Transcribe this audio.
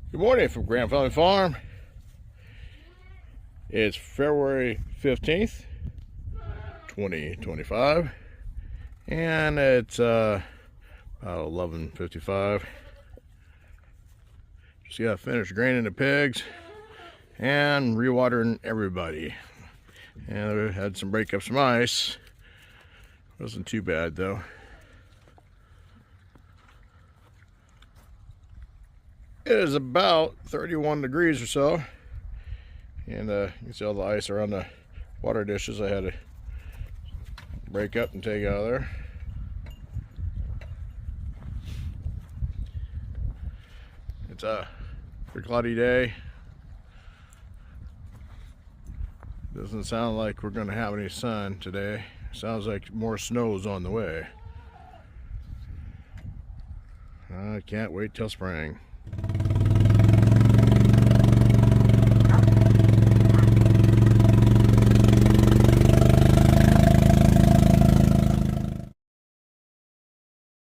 Good morning from Grand Family Farm. It's February 15th, 2025, and it's about 11:55. Just got finished graining the pigs and rewatering everybody. And we had some break up some ice. Wasn't too bad though. It is about 31 degrees or so, and you can see all the ice around the water dishes I had to break up and take out of there. It's a pretty cloudy day. Doesn't sound like we're going to have any sun today. Sounds like more snow's on the way. I can't wait till spring.